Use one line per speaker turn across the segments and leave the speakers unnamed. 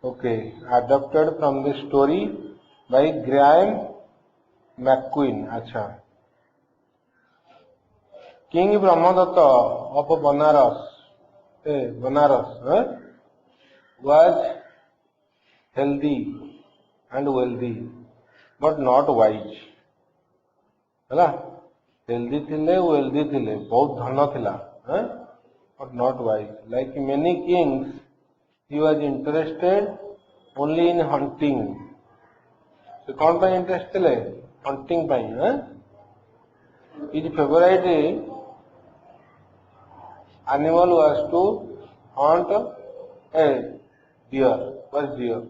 Okay, adapted from the story by Graham McQueen. अच्छा. King Brahmadatta of Banaras, was healthy and wealthy, but not wise. ହେଲା healthy ଥିଲେ wealthy ଥିଲେ बहुत धन थिला but not wise. Like many kings, he was interested only in hunting. ସେ कौन ପାଇଁ इंटरेस्ट ଥିଲେ hunting ପାଇଁ. His favorite animal was to hunt a deer. Was deer.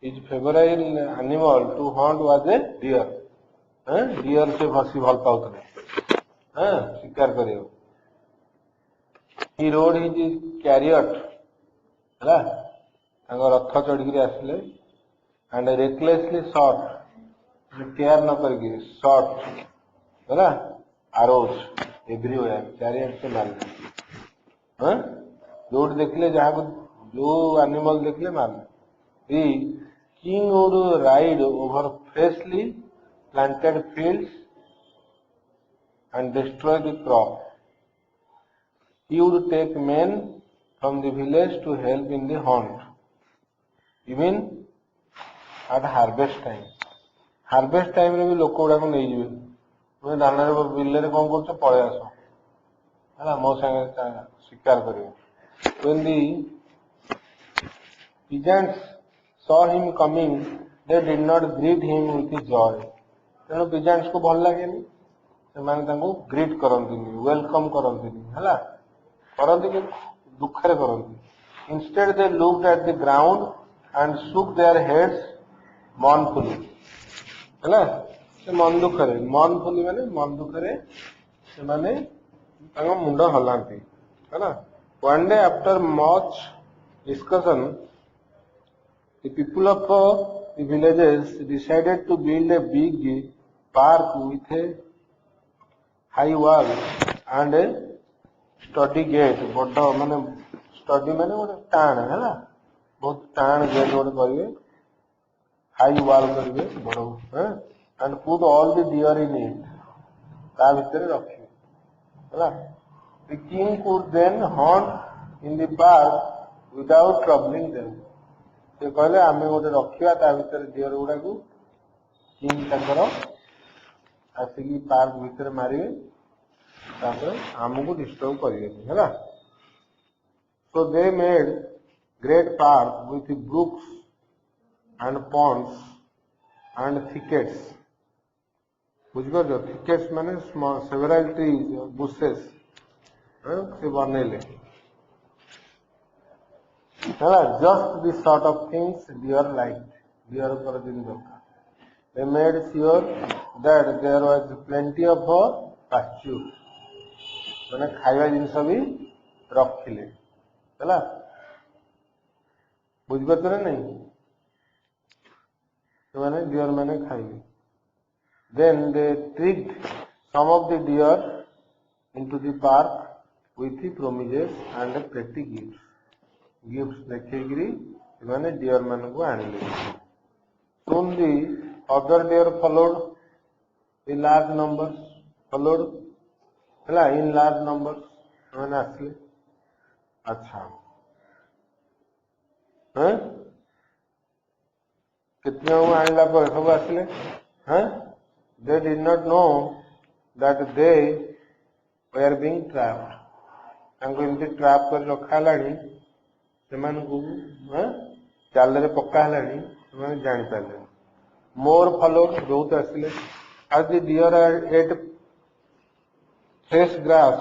His favorite animal to hunt was a deer. Deer से भसी भल पाउतले शिकार करियो. He rode his chariot ହେଲା ତାଙ୍କ ରଥ ଚଢିକିରି ଆସିଲେ and recklessly shot କେୟାର ନ କରିକି shot ହେଲା arrows everywhere. chariot से मारले ଯୋଉଠି ଦେଖିଲେ ଯାହାକୁ ଯୋଉ ଆନିମଲ ଦେଖିଲେ ମାରଲେ. The king would ride over freshly planted fields and destroy the crop. He would take men from the village to help in the hunt, even at harvest time. Harvest time रे भी लोक गुड़ा को नहीं जीवे. तुम्हें धान रे बिल रे कौन करछो पळे आसो हैला मो संगे शिकार करियो. When the peasants saw him coming, they did not greet him with joy. तेणु पिजेंट्स को भल लगे ग्रीट करती वेलकम करती है दुखरे करती. Instead they looked at the ground and shook their heads mournfully. है मन दुखरे माने मन दुखरे से माने मुंड हलांती है. One day after much discussion the people of the villages decided to build a big park with a high wall and a sturdy gate. बड़ माने स्टडी माने गोटे टाण है बहुत टाण गेट गोटे करेंगे हाई वॉल करेंगे बड़ and put all the deer in it ता भितर रखिए है. The king could then hunt in the park without troubling them. से कहले आम गोटे रखा ता भर डियर गुड़ा को किंग तर आसिक पार्क भितर मारे आमको डिस्टर्ब करें. So they made great park with brooks and ponds and thickets. बुझिपार थिकेट्स माने सेवरल ट्रीज बुशेस से बनइले. Just the sort of things deer liked. Deer कर दिन दरकार. They made sure that there was plenty of pasture. माने खाଇବା जिनस भी रखिले हैला. बुझिपार ना नहीं तो माने डियर माने खाइबे. Then they tricked some of the deer into the park with the promises and pretty gifts. Gift देखिए मैंने डियर मान को आनिले. Soon the other deer followed in large numbers. Followed in large numbers मैंने आसले. अच्छा कितने आनला पर सब आसले. They did not know that they were being trapped. तांको इनके ट्रैप कर रखा लानी जाल पक्का है जानी पारे. मोर फॉलोड बहुत आसिले. as the deer ate fresh grass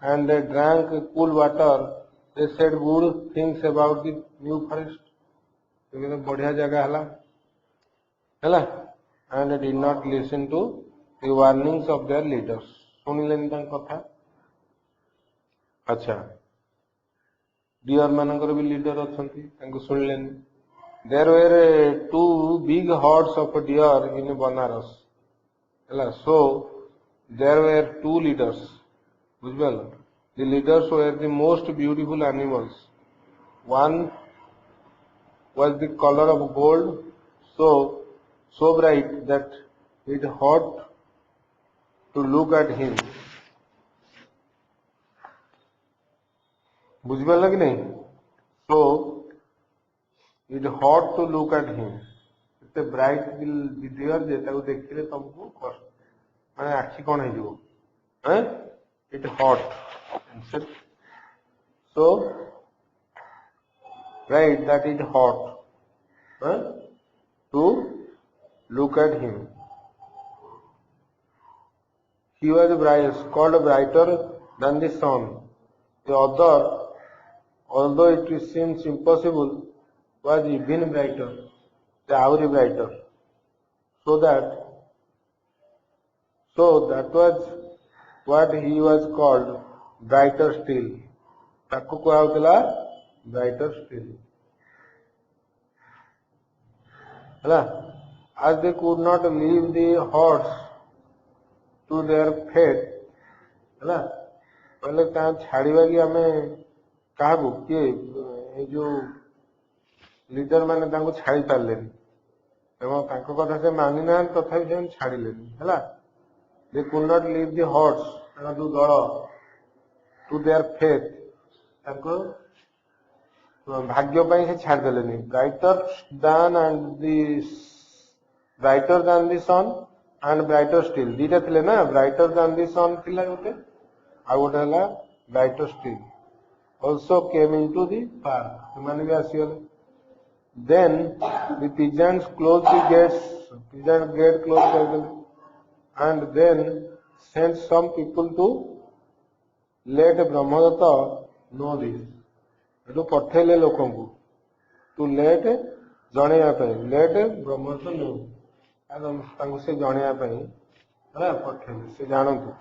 and they drank cool water, they said good things about the new forest. बढ़िया जगह है and they did not listen to the warnings of their leaders. सुनिलेन कथा. अच्छा dear मानकर भी leader अच्छा शुणिलेन. There were two big herds of deer in Banaras. So there were two leaders. बुझल. The leaders were the most beautiful animals. One was the color of gold, so bright that it hurt to look at him. बुझिपार कि नहीं? So it hurt to look at him. एते bright dear जे ताको देखिले तुमको कष्ट माने आखि कोन हे जिवो हैं it hot so right that it hot to look at him. He was called brighter than the sun. The other, although it seems impossible, was even brighter, the auri brighter. So that was what he was called, brighter still. ताको कुआ होतला brighter still. हला as they could not leave the horse to their fate, हला पहले ता छाड़ीबा कि हमें काबू के ए जो लीडर माने ताको छाड़ी पारलेनी एवं ताको कथा से मानि ना तथापि से छाड़ीलेनी हला they could not leave the horse ताको दु दଳ to their fate ताको भाग्य से छाड़ देलेनी brighter than the sun and brighter still दीटा थिले ना brighter than the sun थिला गोटे आ गोटे हला brighter still also came into the park माने भी आसीगले. Then the pigeons closed the pigeon gate closed कर देले and then sent some people to let Brahmadatta know this. एटू पठेले लोकों को टू लेट जणेया पई लेट ब्रह्मदत्त नो तांको से जणेया पई हला पठेले से जानंतु.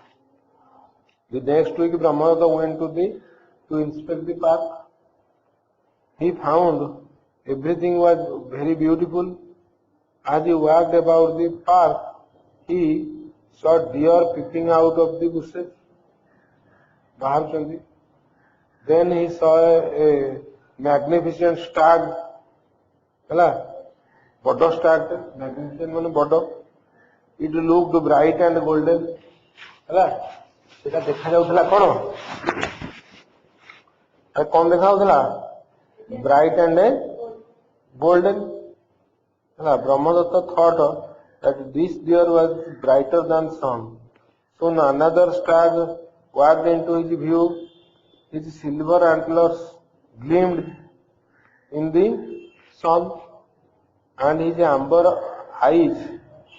The next week Brahmadatta went to inspect the park. He found everything was very beautiful. As he walked about the park, he saw deer peeping out of the bushes. बाहर चंदी. Then he saw a magnificent stag. हला बड़ो stag magnificent माने बड़ो. It looked bright and golden. हला सेटा देखा जाउथला कोन आ कोन देखा जाउथला bright and golden. हला Brahmadatta thought that this deer was brighter than sun. Soon another stag walked into his view. His silver antlers gleamed in the sun and his amber eyes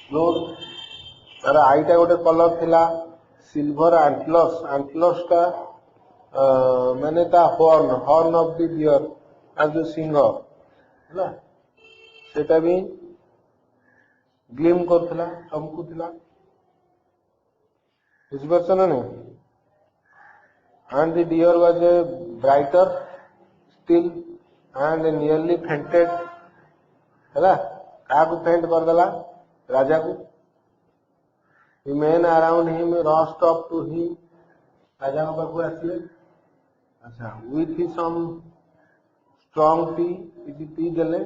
glowed. तार आईटा गोटे colour थिला silver antlers का माने ता horn of the deer as जो सिंह हला सेटा भी ग्लीम करथिला चमकुथिला. बुझिपारछ ना नहीं? And the deer was brighter still and nearly fainted. हला काकू फेंट कर देला राजा को. The men around him rushed up to him. राजा को पाखु आसीले. अच्छा with some strong tea इति टी देले.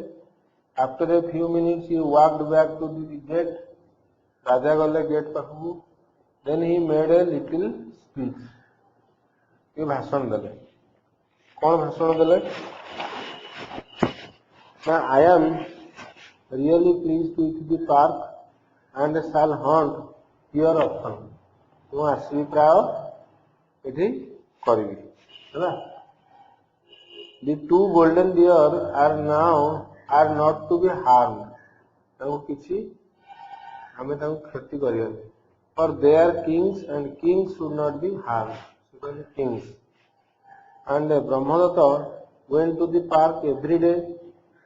After a few minutes he walked back to the gate. राजा गले gate पाखु. Then he made a little speech. ये भाषण देले. कौन भाषण देले? I am really pleased with the park and shall hunt here often. तो आसी प्राय एठी करिवि हैला. The two golden deer are not to be harmed. ताको किछि हमें ताको क्षति करियनि. For they are kings and kings should not be harmed. Kings. And Brahmadatta went to the park every day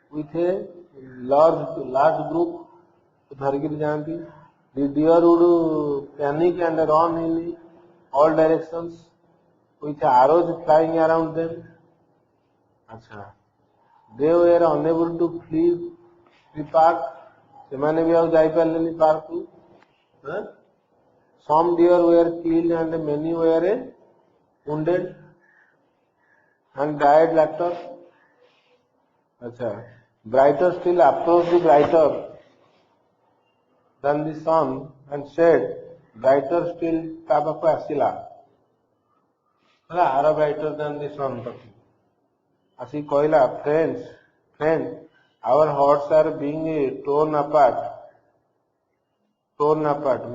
with a large group. The deer would panic and run in all directions with arrows flying around them. Achha. They were unable to flee the park. ସେମାନେ ବି ଆଉ ଯାଇପାରିଲେନି park କୁ. Some deer were killed and many were wounded and died later. अच्छा Brighter still approached brighter than the sun and said, brighter still ତା ପାଖକୁ ଆସିଲା ହେଲା ଆର brighter than the sun ପାଖକୁ ଆସି କହିଲା friend our hearts are being torn apart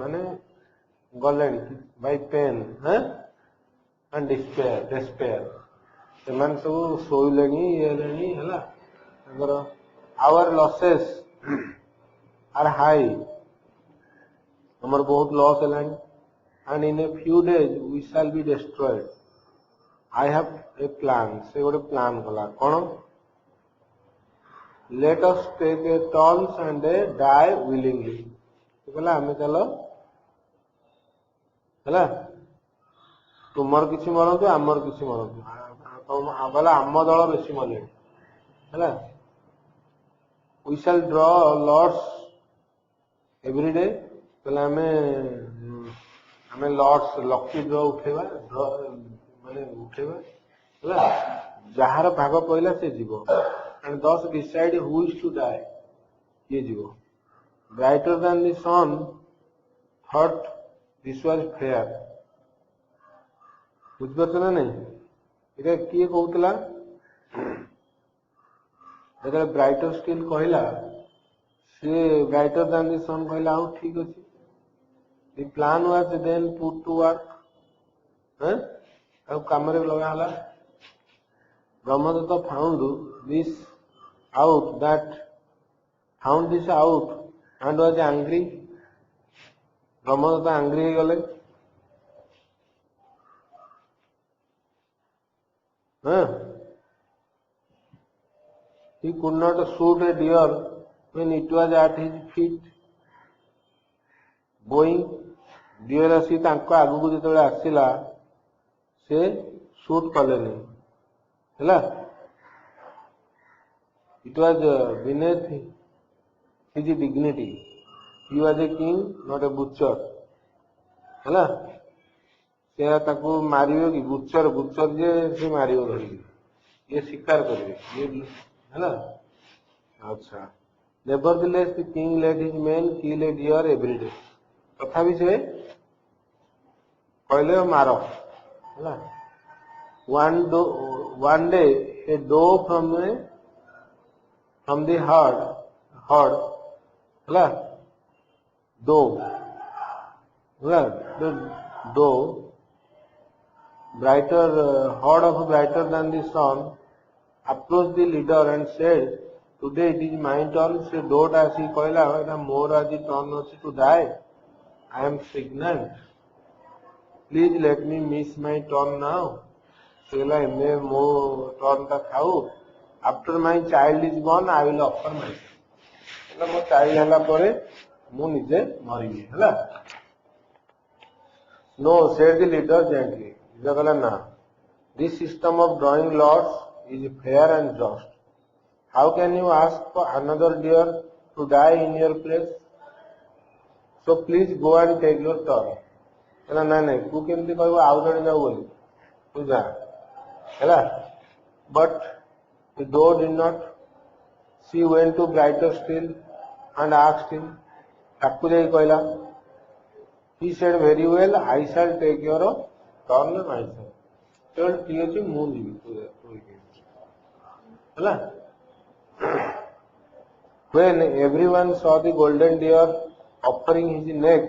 ମାନେ ଗଲେଣି by pain and despair ସେମାନେ ସବୁ ଶୋଇଲେଣି ହେଲେଣି ହେଲା ତାଙ୍କର our losses are high ଆମର ବହୁତ ଲସ୍ ହେଲାଣି and in a few days we shall be destroyed I have a plan ସେ ଗୋଟେ ପ୍ଲାନ୍ କଲା କଣ let us take a turns and die willingly ସେ କହିଲା ଆମେ ଚାଲ ହେଲା ତୁମର କିଛି ମରନ୍ତୁ ଆମର କିଛି ମରନ୍ତୁ କହିଲା ଆମ ଦଳ ବେଶୀ ମରିଲେଣି ହେଲା we shall draw lots every day କହିଲା ଆମେ lots lucky draw ଉଠେଇବା ମାନେ ଉଠେଇବା ହେଲା ଯାହାର ଭାଗ ପଇଲା ସେ ଯିବ and thus decide who is to die କିଏ ଯିବ brighter than the sun thought this was fair ବୁଝିପାରୁଛ ନା ନାଇଁ ଏଇଟା କିଏ କହୁଥିଲା ଯେତେବେଳେ ବ୍ରାଇଟର ଷ୍ଟିଲ୍ କହିଲା ସିଏ ବ୍ରାଇଟର than the sun କହିଲା ଆଉ ଠିକ ଅଛି the plan was then put to work ଆଉ କାମରେ ଲଗା ହେଲା Brahmadatta found this out and was angry Brahmadatta angry ହେଇଗଲେ he could not shoot a deer when it was at his feet going deer ଆସି ତାଙ୍କ ଆଗକୁ ଯେତେବେଳେ ଆସିଲା ସେ ସୁଟ୍ କଲେନି ହେଲା it was beneath his dignity he was a king not a butcher ହେଲା ସେ ତାକୁ ମାରିବ କି ବୁଚର ଯେ ସେ ମାରିବ ଧରିକି ଇଏ ଶିକାର କରିବେ ଇଏ ହେଲା ଆଚ୍ଛା nevertheless the king let his men kill a deer every day ତଥାପି ସେ କହିଲେ ମାର ହେଲା one day a doe from the herd ହେଲା doe ହେଲା the doe herd of brighter than the sun approached the leader and said today it is my turn ସେ doeଟା ଆସି କହିଲା ଏଇଟା ମୋର ଆଜି ଟର୍ନ ଅଛି to die I am pregnant please let me miss my turn now ସେ କହିଲା ଏବେ ମୋ ଟର୍ନଟା ଥାଉ after my child is born I will offer myself ହେଲା ମୋ ଚାଇଲ୍ଡ ହେଲା ପରେ ମୁଁ ନିଜେ ମରିବି ହେଲା no said the leader gently କହିଲା ନା this system of drawing lots is fair and just how can you ask for another deer to die in your place so please go and take your turn ହେଲା ନାଇଁ ତୁ କେମିତି କହିବୁ ଆଉ ଜଣେ ଯାଉ ବୋଲି ତୁ ଯା ହେଲା but the doe did not she went to brighter still and asked him ତାକୁ ଯାଇ କହିଲା he said very well I shall take your turn myself चल ठीक ଅଛି ମୁଁ ଯିବି ହେଲା when everyone saw the golden deer offering his neck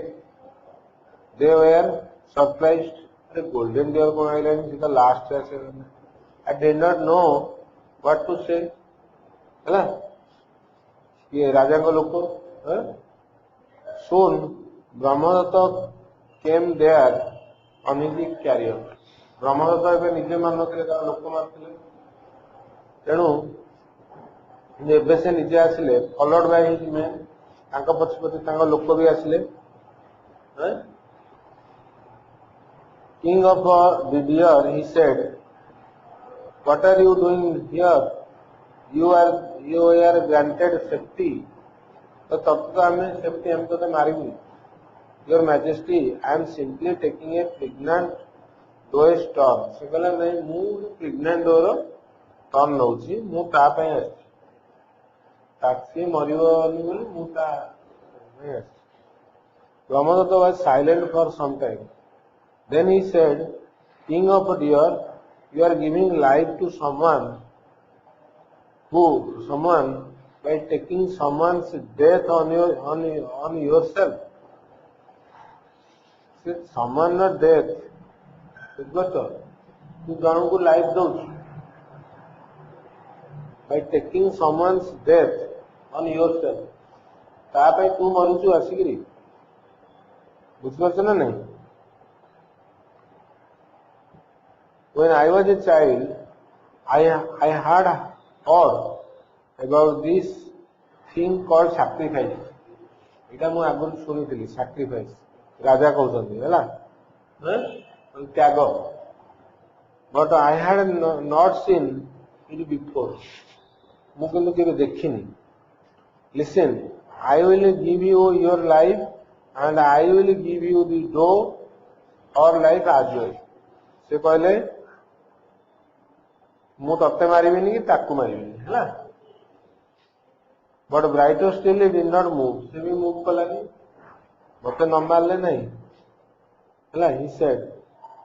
they were surprised the golden deer कौन आइलानी सीधा last से I did not know what to say ହେଲା ये राजा को लोग soon Brahmadatta came there on his chariot Brahmadatta ଏବେ ନିଜେ ମାରୁନଥିଲେ ତାର ଲୋକ ମାରୁଥିଲେ ତେଣୁ ଏବେ ସେ ନିଜେ ଆସିଲେ ଫଲୋଡ୍ ବାଇ ହିଜ୍ ମେନ୍ ତାଙ୍କ ପଛେ ତାଙ୍କ ଲୋକ ବି ଆସିଲେ king of the deer he said what are you doing here you are granted safety तो तब तो हमें सेफ्टी हम तो मारेंगे your majesty I am simply taking a pregnant doe's turn से कहला नहीं मु प्रेग्नेंट डोर टर्न नउची मु ता पय आछि taxi मरिबनी बोली मुता Brahmadatta was silent for some time. Then he said, King of deer, you are giving life to someone by taking someone's death on yourself. Someone not death. तू जन को life दौ by taking someone's death on yourself. तापाई तू मरुचु आसिकरी बुझिपारछ ना नहीं. When I was a child, I had heard about this thing called sacrifice. इटा मु आगु सुनिथिली sacrifice. राजा कहउछन्ती हैला त्याग. But I had not seen it before. मु किंतु केबे देखिनी. Listen, I will give you your life and I will give you the dough or life as well. से कहले मु तत्ते मारिबिनी कि ताकू मारिबिनी हैला. But brighter still did not move. से भी मूव कलानी मते न मारले नहीं हैला. He said,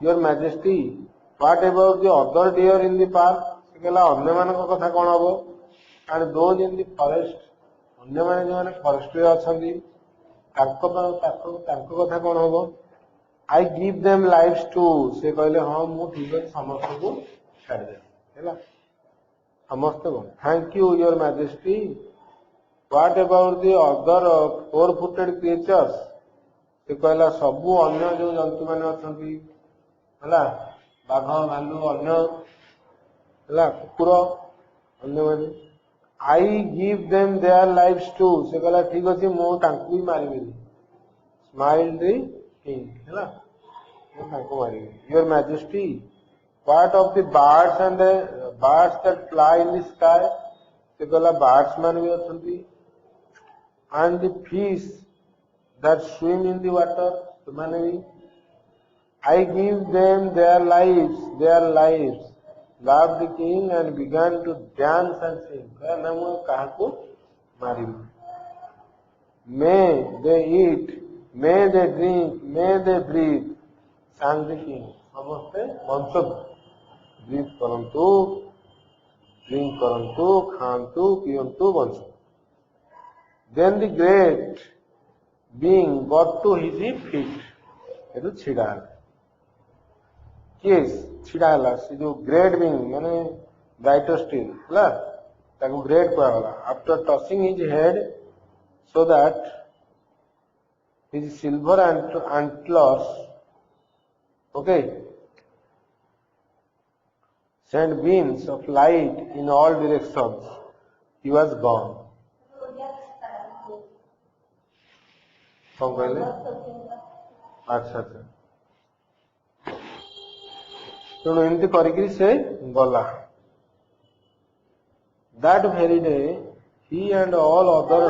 Your Majesty, what about the other deer in the park? से कहला अन्य मानक कथा कोन हबो? And those in the forest, अन्य माने जो माने फॉरेस्ट रे अछंती ताको कथा कोन हबो? I give them lives too. से कहले हां मु ठीक है समस्त को छाड़ दे हैला. समस्त को Thank you, Your Majesty. What about the other four-footed creatures? से कहला सबु अन्य जो जंतु माने अछंती हैला बाघ भालू अन्य हैला कुकुर अन्य माने I give them their lives too. से कहला ठीक अछि मु तांकु ही मारिबेनी. Smiled the king हैला मु तांकु मारिबेनी. Your Majesty, what of the birds and the birds that fly in the sky? से कहला birds मान भी अछंती and the fish that swim in the water ସେମାନେ भी. I give them their lives, laughed the king and began to dance and sing. कहना मु काहाको मारिबी. May they eat, may they drink, may they breathe, sang the king. समस्ते वंशज breathe करंतु, drink करंतु, खांतु, पियंतु वंशज. Then the great being got to his feet. एतु छिड़ा किए छिड़ा हला से जो ग्रेट बीइंग माने ब्राइटर स्टिल हला ताको ग्रेट कहला. After touching his head so that his silver antlers sent beams of light in all directions. He was gone. कौन कहले अच्छा अच्छा तेणु एमती करिकरी से गला. That very day he and all other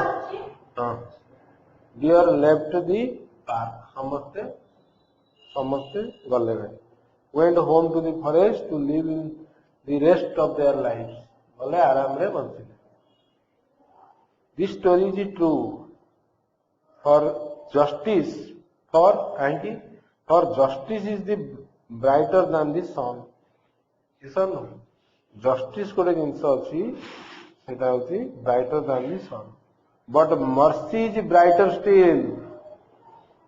deer left the park. समस्ते गले भाई. Went home to the forest to live in the rest of their lives. गले आराम रे बंचिले. This story is true for justice, for justice is the brighter than the sun. Yes or no? Justice कोटे जिनस अछि सेटा होछि brighter than the sun. But mercy is brighter still.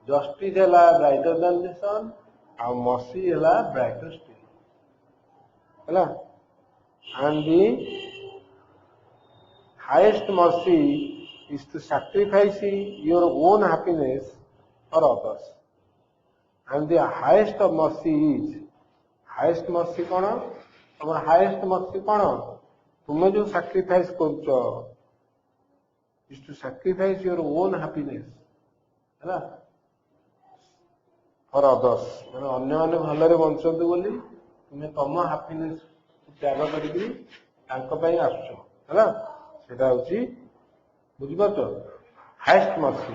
Justice is brighter than the sun and mercy is brighter still. Hello? And the highest mercy is to sacrifice your own happiness for others. And the highest of mercy is, highest mercy कौन? और highest mercy कौन? तुम्हें जो sacrifice करचो is to sacrifice your own happiness, है ना? For others. माने अन्य माने भलरे बंचंतु बोली तुम्हें तम happiness त्याग करिकरी तांको पई आछो, है ना? सेटा होची बुझिपारछो हाईएस्ट मर्सी.